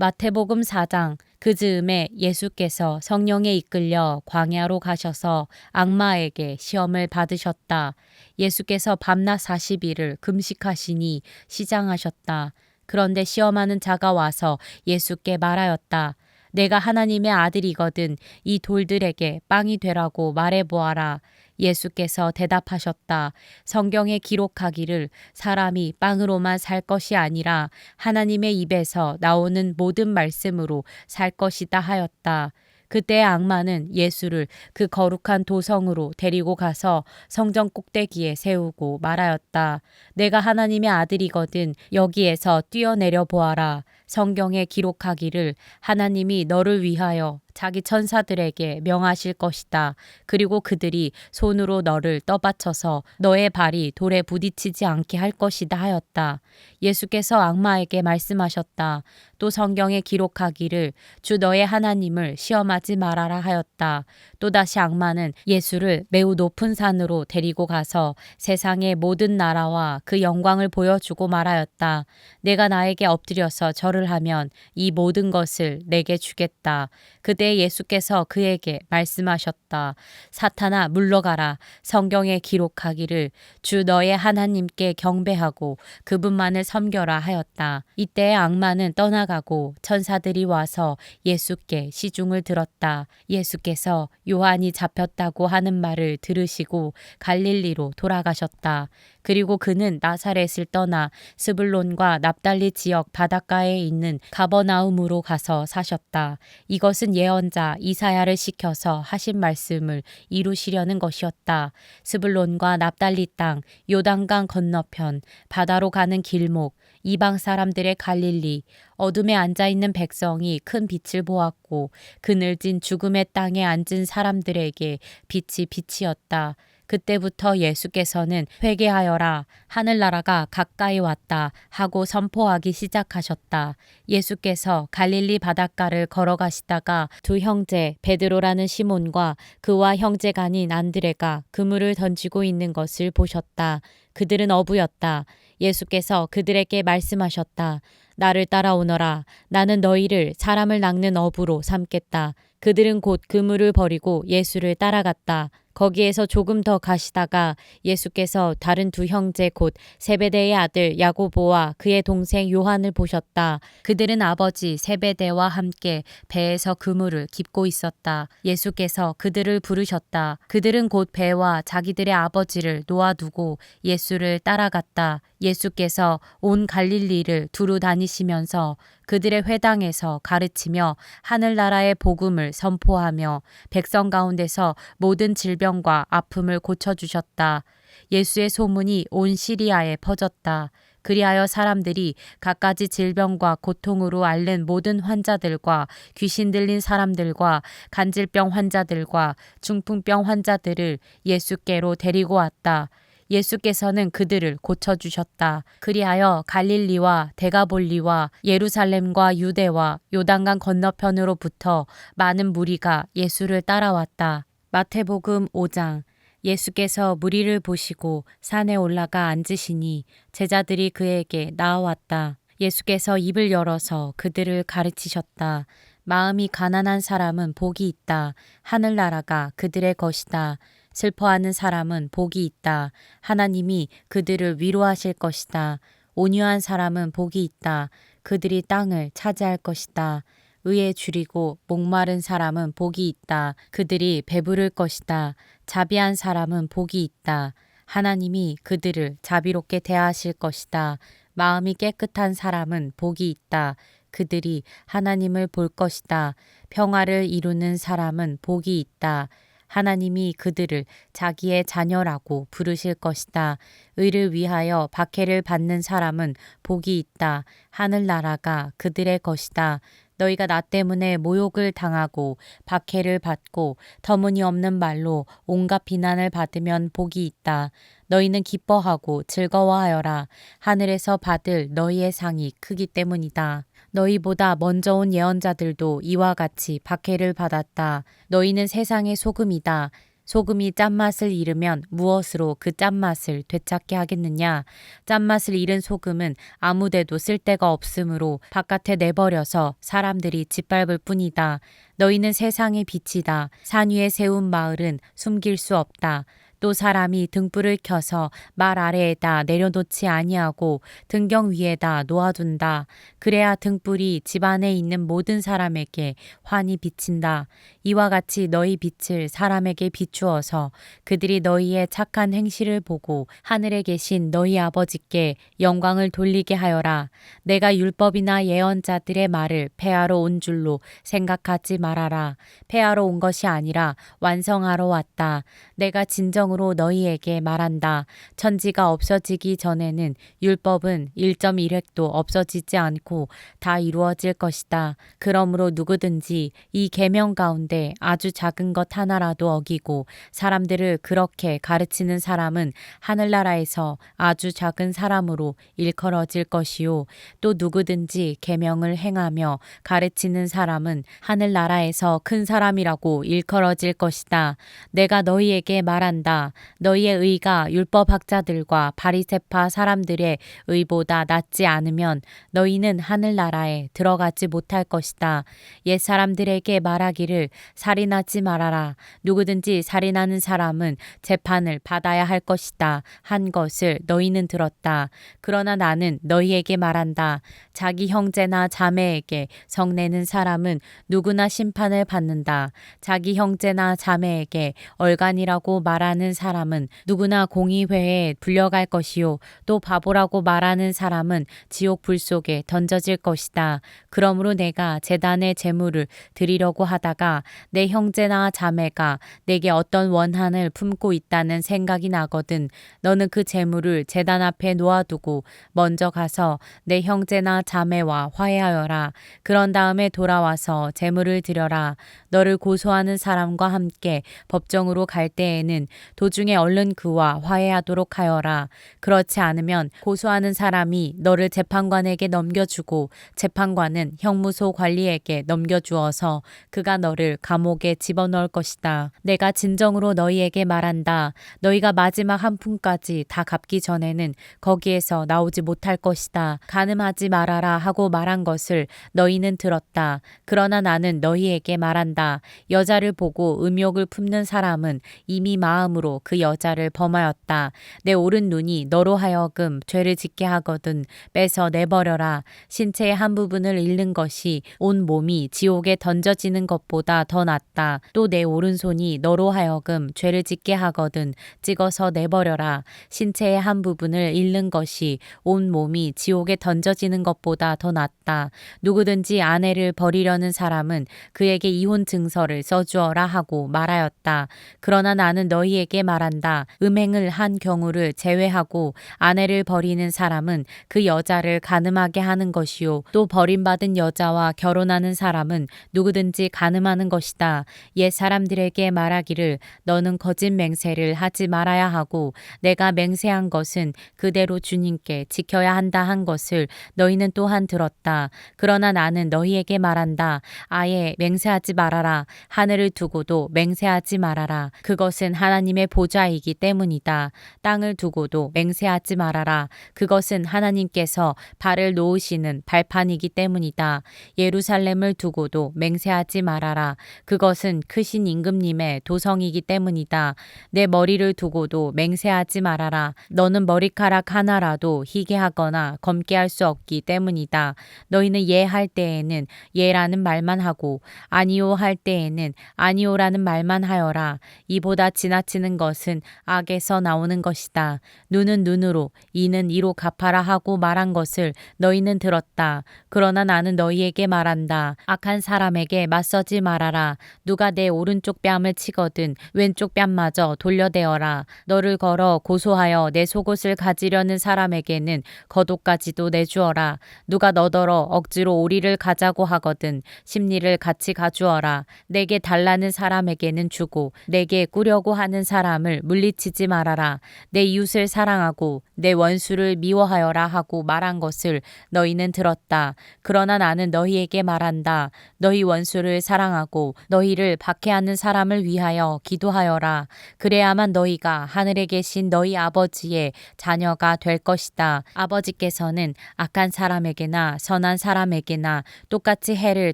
마태복음 4장. 그 즈음에 예수께서 성령에 이끌려 광야로 가셔서 악마에게 시험을 받으셨다. 예수께서 밤낮 40일을 금식하시니 시장하셨다. 그런데 시험하는 자가 와서 예수께 말하였다. 내가 하나님의 아들이거든 이 돌들에게 빵이 되라고 말해보아라. 예수께서 대답하셨다. 성경에 기록하기를 사람이 빵으로만 살 것이 아니라 하나님의 입에서 나오는 모든 말씀으로 살 것이다 하였다. 그때 악마는 예수를 그 거룩한 도성으로 데리고 가서 성전 꼭대기에 세우고 말하였다. 내가 하나님의 아들이거든 여기에서 뛰어내려 보아라. 성경에 기록하기를 하나님이 너를 위하여 자기 천사들에게 명하실 것이다. 그리고 그들이 손으로 너를 떠받쳐서 너의 발이 돌에 부딪히지 않게 할 것이다 하였다. 예수께서 악마에게 말씀하셨다. 또 성경에 기록하기를 주 너의 하나님을 시험하지 말아라 하였다. 또다시 악마는 예수를 매우 높은 산으로 데리고 가서 세상의 모든 나라와 그 영광을 보여주고 말하였다. 내가 나에게 엎드려서 절을 하면 이 모든 것을 내게 주겠다. 그때 예수께서 그에게 말씀하셨다. 사탄아 물러가라. 성경에 기록하기를 주 너의 하나님께 경배하고 그분만을 섬겨라 하였다. 이때 악마는 떠나가고 천사들이 와서 예수께 시중을 들었다. 예수께서 요한이 잡혔다고 하는 말을 들으시고 갈릴리로 돌아가셨다. 그리고 그는 나사렛을 떠나 스불론과 납달리 지역 바닷가에 있는 가버나움으로 가서 사셨다. 이것은 예언자 이사야를 시켜서 하신 말씀을 이루시려는 것이었다. 스불론과 납달리 땅, 요단강 건너편, 바다로 가는 길목, 이방 사람들의 갈릴리, 어둠에 앉아있는 백성이 큰 빛을 보았고 그늘진 죽음의 땅에 앉은 사람들에게 빛이 빛이었다. 그때부터 예수께서는 회개하여라. 하늘나라가 가까이 왔다 하고 선포하기 시작하셨다. 예수께서 갈릴리 바닷가를 걸어가시다가 두 형제 베드로라는 시몬과 그와 형제가 아닌 안드레가 그물을 던지고 있는 것을 보셨다. 그들은 어부였다. 예수께서 그들에게 말씀하셨다. 나를 따라오너라. 나는 너희를 사람을 낚는 어부로 삼겠다. 그들은 곧 그물을 버리고 예수를 따라갔다. 거기에서 조금 더 가시다가 예수께서 다른 두 형제 곧 세베대의 아들 야고보와 그의 동생 요한을 보셨다. 그들은 아버지 세베대와 함께 배에서 그물을 깁고 있었다. 예수께서 그들을 부르셨다. 그들은 곧 배와 자기들의 아버지를 놓아두고 예수를 따라갔다. 예수께서 온 갈릴리를 두루 다니시면서 그들의 회당에서 가르치며 하늘나라의 복음을 선포하며 백성 가운데서 모든 질병과 아픔을 고쳐주셨다. 예수의 소문이 온 시리아에 퍼졌다. 그리하여 사람들이 갖가지 질병과 고통으로 앓는 모든 환자들과 귀신 들린 사람들과 간질병 환자들과 중풍병 환자들을 예수께로 데리고 왔다. 예수께서는 그들을 고쳐주셨다. 그리하여 갈릴리와 데가볼리와 예루살렘과 유대와 요단강 건너편으로부터 많은 무리가 예수를 따라왔다. 마태복음 5장. 예수께서 무리를 보시고 산에 올라가 앉으시니 제자들이 그에게 나아왔다. 예수께서 입을 열어서 그들을 가르치셨다. 마음이 가난한 사람은 복이 있다. 하늘나라가 그들의 것이다. 슬퍼하는 사람은 복이 있다. 하나님이 그들을 위로하실 것이다. 온유한 사람은 복이 있다. 그들이 땅을 차지할 것이다. 의에 줄이고 목마른 사람은 복이 있다. 그들이 배부를 것이다. 자비한 사람은 복이 있다. 하나님이 그들을 자비롭게 대하실 것이다. 마음이 깨끗한 사람은 복이 있다. 그들이 하나님을 볼 것이다. 평화를 이루는 사람은 복이 있다. 하나님이 그들을 자기의 자녀라고 부르실 것이다. 의를 위하여 박해를 받는 사람은 복이 있다. 하늘나라가 그들의 것이다. 너희가 나 때문에 모욕을 당하고 박해를 받고 터무니없는 말로 온갖 비난을 받으면 복이 있다. 너희는 기뻐하고 즐거워하여라. 하늘에서 받을 너희의 상이 크기 때문이다. 너희보다 먼저 온 예언자들도 이와 같이 박해를 받았다. 너희는 세상의 소금이다. 소금이 짠맛을 잃으면 무엇으로 그 짠맛을 되찾게 하겠느냐? 짠맛을 잃은 소금은 아무데도 쓸데가 없으므로 바깥에 내버려서 사람들이 짓밟을 뿐이다. 너희는 세상의 빛이다. 산 위에 세운 마을은 숨길 수 없다. 또 사람이 등불을 켜서 말 아래에다 내려놓지 아니하고 등경 위에다 놓아둔다. 그래야 등불이 집 안에 있는 모든 사람에게 환히 비친다. 이와 같이 너희 빛을 사람에게 비추어서 그들이 너희의 착한 행실을 보고 하늘에 계신 너희 아버지께 영광을 돌리게 하여라. 내가 율법이나 예언자들의 말을 폐하러 온 줄로 생각하지 말아라. 폐하러 온 것이 아니라 완성하러 왔다. 내가 진정으로 너희에게 말한다. 천지가 없어지기 전에는 율법은 1.1획도 없어지지 않고 다 이루어질 것이다. 그러므로 누구든지 이 계명 가운데 아주 작은 것 하나라도 어기고 사람들을 그렇게 가르치는 사람은 하늘나라에서 아주 작은 사람으로 일컬어질 것이요. 또 누구든지 계명을 행하며 가르치는 사람은 하늘나라에서 큰 사람이라고 일컬어질 것이다. 내가 너희에게 말한다. 너희의 의가 율법학자들과 바리새파 사람들의 의보다 낫지 않으면 너희는 하늘나라에 들어가지 못할 것이다. 옛 사람들에게 말하기를 살인하지 말아라. 누구든지 살인하는 사람은 재판을 받아야 할 것이다. 한 것을 너희는 들었다. 그러나 나는 너희에게 말한다. 자기 형제나 자매에게 성내는 사람은 누구나 심판을 받는다. 자기 형제나 자매에게 얼간이라고 말하는 사람은 누구나 공의회에 불려갈 것이요. 또 바보라고 말하는 사람은 지옥 불 속에 던져질 것이다. 그러므로 내가 제단의 제물을 드리려고 하다가 내 형제나 자매가 내게 어떤 원한을 품고 있다는 생각이 나거든. 너는 그 제물을 제단 앞에 놓아두고 먼저 가서 내 형제나 자매와 화해하여라. 그런 다음에 돌아와서 제물을 드려라. 너를 고소하는 사람과 함께 법정으로 갈 때에는 도중에 얼른 그와 화해하도록 하여라. 그렇지 않으면 고소하는 사람이 너를 재판관에게 넘겨주고 재판관은 형무소 관리에게 넘겨주어서 그가 너를 감옥에 집어넣을 것이다. 내가 진정으로 너희에게 말한다. 너희가 마지막 한 푼까지 다 갚기 전에는 거기에서 나오지 못할 것이다. 간음하지 말아라 하고 말한 것을 너희는 들었다. 그러나 나는 너희에게 말한다. 여자를 보고 음욕을 품는 사람은 이미 마음으로 그 여자를 범하였다. 내 오른 눈이 너로 하여금 죄를 짓게 하거든 빼서 내버려라. 신체의 한 부분을 잃는 것이 온 몸이 지옥에 던져지는 것보다 더 낫다. 또 내 오른손이 너로 하여금 죄를 짓게 하거든 찍어서 내버려라. 신체의 한 부분을 잃는 것이 온 몸이 지옥에 던져지는 것보다 더 낫다. 누구든지 아내를 버리려는 사람은 그에게 이혼 증서를 써주어라 하고 말하였다. 그러나 나는 너희에게 말한다. 음행을 한 경우를 제외하고 아내를 버리는 사람은 그 여자를 간음하게 하는 것이요. 또 버림받은 여자와 결혼하는 사람은 누구든지 간음하는 것이다. 옛 사람들에게 말하기를 너는 거짓 맹세를 하지 말아야 하고 내가 맹세한 것은 그대로 주님께 지켜야 한다 한 것을 너희는 또한 들었다. 그러나 나는 너희에게 말한다. 아예 맹세하지 말아라. 하늘을 두고도 맹세하지 말아라. 그것은 하나님의 보좌이기 때문이다. 땅을 두고도 맹세하지 말아라. 그것은 하나님께서 발을 놓으시는 발판이기 때문이다. 예루살렘을 두고도 맹세하지 말아라. 그것은 크신 임금님의 도성이기 때문이다. 내 머리를 두고도 맹세하지 말아라. 너는 머리카락 하나라도 희게 하거나 검게 할 수 없기 때문이다. 너희는 예 할 때에는 예라는 말만 하고 아니요 할 때에는 아니요라는 말만 하여라. 이보다 지나치는 것은 악에서 나오는 것이다. 눈은 눈으로 이는 이로 갚아라 하고 말한 것을 너희는 들었다. 그러나 나는 너희에게 말한다. 악한 사람에게 맞서지 말아라. 누가 내 오른쪽 뺨을 치거든 왼쪽 뺨마저 돌려대어라. 너를 걸어 고소하여 내 속옷을 가지려는 사람에게는 겉옷까지도 내주어라. 누가 너더러 억지로 오리를 가자고 하거든 심리를 같이 가주어라. 내게 달라는 사람에게는 주고 내게 꾸려고 하는 사람을 물리치지 말아라. 내 이웃을 사랑하고 내 원수를 미워하여라 하고 말한 것을 너희는 들었다. 그러나 나는 너희에게 말한다. 너희 원수를 사랑하고 너희를 박해하는 사람을 위하여 기도하여라. 그래야만 너희가 하늘에 계신 너희 아버지의 자녀가 될 것이다. 아버지께서는 악한 사람에게나 선한 사람에게나 똑같이 해를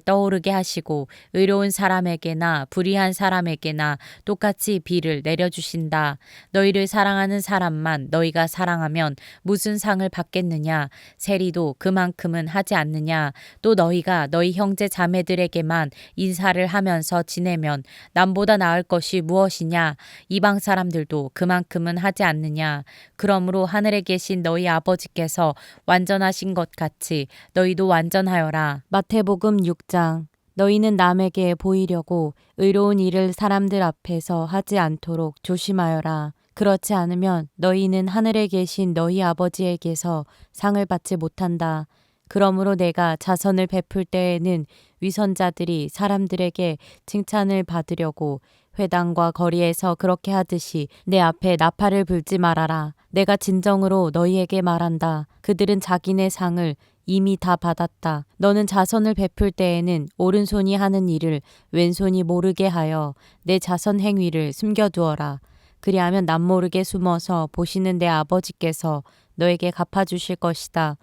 떠오르게 하시고 의로운 사람에게나 불의한 사람에게나 똑같이 비를 내려주신다. 너희를 사랑하는 사람만 너희가 사랑하면 무슨 상을 받겠느냐? 세리도 그만큼은 하지 않느냐? 또 너희가 너희 형제 자매들에게만 인사를 하면서 지내면 남보다 나을 것이 무엇이냐? 이방 사람들도 그만큼은 하지 않느냐? 그러므로 하늘에 계신 너희 아버지께서 완전하신 것 같이 너희도 완전하여라. 마태복음 6장. 너희는 남에게 보이려고 의로운 일을 사람들 앞에서 하지 않도록 조심하여라. 그렇지 않으면 너희는 하늘에 계신 너희 아버지에게서 상을 받지 못한다. 그러므로 내가 자선을 베풀 때에는 위선자들이 사람들에게 칭찬을 받으려고 회당과 거리에서 그렇게 하듯이 내 앞에 나팔을 불지 말아라. 내가 진정으로 너희에게 말한다. 그들은 자기네 상을 이미 다 받았다. 너는 자선을 베풀 때에는 오른손이 하는 일을 왼손이 모르게 하여 내 자선 행위를 숨겨두어라. 그리하면 남모르게 숨어서 보시는 내 아버지께서 너에게 갚아주실 것이다.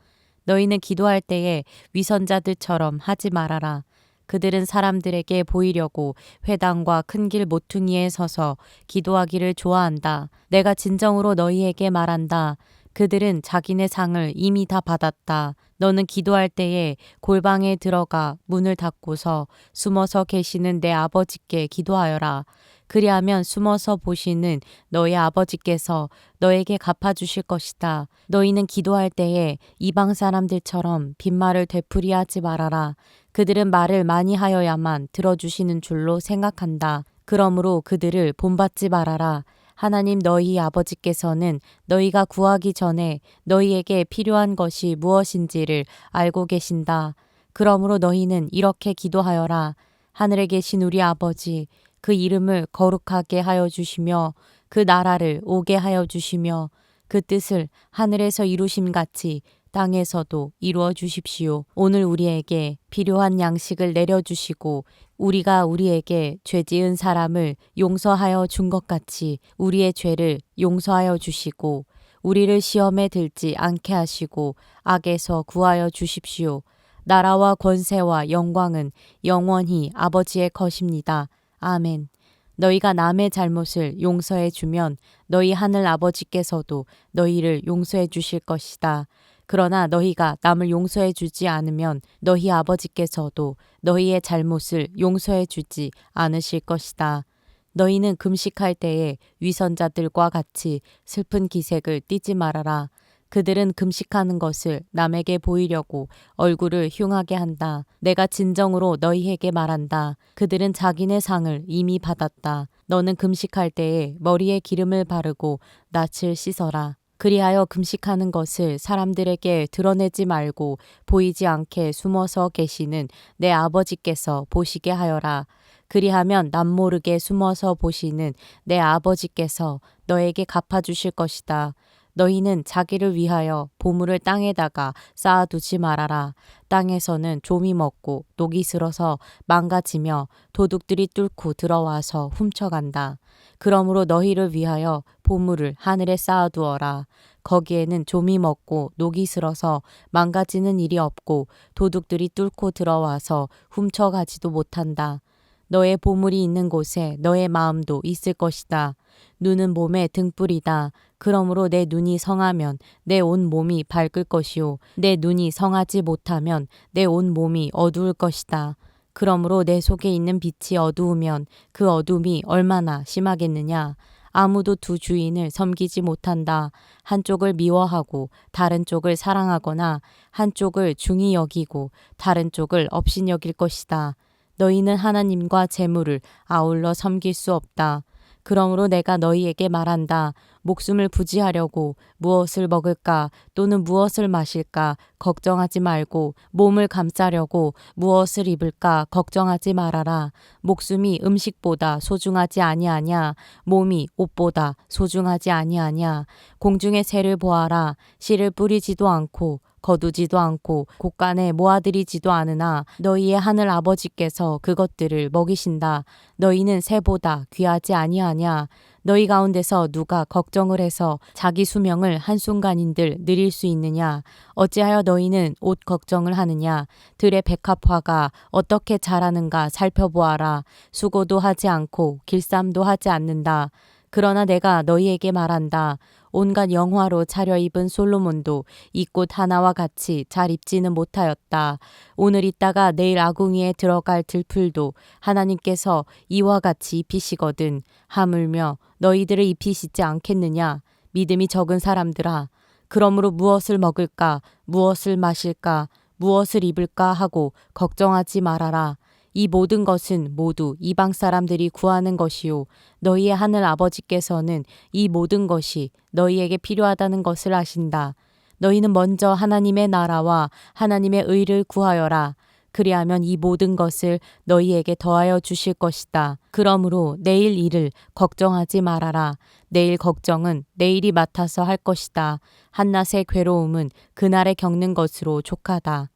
너희는 기도할 때에 위선자들처럼 하지 말아라. 그들은 사람들에게 보이려고 회당과 큰 길 모퉁이에 서서 기도하기를 좋아한다. 내가 진정으로 너희에게 말한다. 그들은 자기네 상을 이미 다 받았다. 너는 기도할 때에 골방에 들어가 문을 닫고서 숨어서 계시는 내 아버지께 기도하여라. 그리하면 숨어서 보시는 너희 아버지께서 너에게 갚아주실 것이다. 너희는 기도할 때에 이방 사람들처럼 빈말을 되풀이하지 말아라. 그들은 말을 많이 하여야만 들어주시는 줄로 생각한다. 그러므로 그들을 본받지 말아라. 하나님 너희 아버지께서는 너희가 구하기 전에 너희에게 필요한 것이 무엇인지를 알고 계신다. 그러므로 너희는 이렇게 기도하여라. 하늘에 계신 우리 아버지, 그 이름을 거룩하게 하여 주시며 그 나라를 오게 하여 주시며 그 뜻을 하늘에서 이루심 같이 땅에서도 이루어 주십시오. 오늘 우리에게 필요한 양식을 내려주시고 우리가 우리에게 죄 지은 사람을 용서하여 준 것 같이 우리의 죄를 용서하여 주시고 우리를 시험에 들지 않게 하시고 악에서 구하여 주십시오. 나라와 권세와 영광은 영원히 아버지의 것입니다. 아멘. 너희가 남의 잘못을 용서해 주면 너희 하늘 아버지께서도 너희를 용서해 주실 것이다. 그러나 너희가 남을 용서해 주지 않으면 너희 아버지께서도 너희의 잘못을 용서해 주지 않으실 것이다. 너희는 금식할 때에 위선자들과 같이 슬픈 기색을 띠지 말아라. 그들은 금식하는 것을 남에게 보이려고 얼굴을 흉하게 한다. 내가 진정으로 너희에게 말한다. 그들은 자기네 상을 이미 받았다. 너는 금식할 때에 머리에 기름을 바르고 낯을 씻어라. 그리하여 금식하는 것을 사람들에게 드러내지 말고 보이지 않게 숨어서 계시는 내 아버지께서 보시게 하여라. 그리하면 남모르게 숨어서 보시는 내 아버지께서 너에게 갚아주실 것이다. 너희는 자기를 위하여 보물을 땅에다가 쌓아두지 말아라. 땅에서는 좀이 먹고 녹이 슬어서 망가지며 도둑들이 뚫고 들어와서 훔쳐간다. 그러므로 너희를 위하여 보물을 하늘에 쌓아두어라. 거기에는 좀이 먹고 녹이 슬어서 망가지는 일이 없고 도둑들이 뚫고 들어와서 훔쳐가지도 못한다. 너의 보물이 있는 곳에 너의 마음도 있을 것이다. 눈은 몸의 등불이다. 그러므로 내 눈이 성하면 내 온 몸이 밝을 것이요. 내 눈이 성하지 못하면 내 온 몸이 어두울 것이다. 그러므로 내 속에 있는 빛이 어두우면 그 어둠이 얼마나 심하겠느냐. 아무도 두 주인을 섬기지 못한다. 한쪽을 미워하고 다른 쪽을 사랑하거나 한쪽을 중히 여기고 다른 쪽을 업신여길 것이다. 너희는 하나님과 재물을 아울러 섬길 수 없다. 그러므로 내가 너희에게 말한다. 목숨을 부지하려고 무엇을 먹을까 또는 무엇을 마실까 걱정하지 말고 몸을 감싸려고 무엇을 입을까 걱정하지 말아라. 목숨이 음식보다 소중하지 아니하냐 몸이 옷보다 소중하지 아니하냐. 공중의 새를 보아라. 씨를 뿌리지도 않고 거두지도 않고 곳간에 모아들이지도 않으나 너희의 하늘 아버지께서 그것들을 먹이신다. 너희는 새보다 귀하지 아니하냐. 너희 가운데서 누가 걱정을 해서 자기 수명을 한순간인들 늘릴 수 있느냐. 어찌하여 너희는 옷 걱정을 하느냐. 들의 백합화가 어떻게 자라는가 살펴보아라. 수고도 하지 않고 길쌈도 하지 않는다. 그러나 내가 너희에게 말한다. 온갖 영화로 차려입은 솔로몬도 이 꽃 하나와 같이 잘 입지는 못하였다. 오늘 있다가 내일 아궁이에 들어갈 들풀도 하나님께서 이와 같이 입히시거든. 하물며 너희들을 입히시지 않겠느냐. 믿음이 적은 사람들아. 그러므로 무엇을 먹을까 무엇을 마실까 무엇을 입을까 하고 걱정하지 말아라. 이 모든 것은 모두 이방 사람들이 구하는 것이요 너희의 하늘 아버지께서는 이 모든 것이 너희에게 필요하다는 것을 아신다. 너희는 먼저 하나님의 나라와 하나님의 의를 구하여라. 그리하면 이 모든 것을 너희에게 더하여 주실 것이다. 그러므로 내일 일을 걱정하지 말아라. 내일 걱정은 내일이 맡아서 할 것이다. 한낮의 괴로움은 그날에 겪는 것으로 족하다.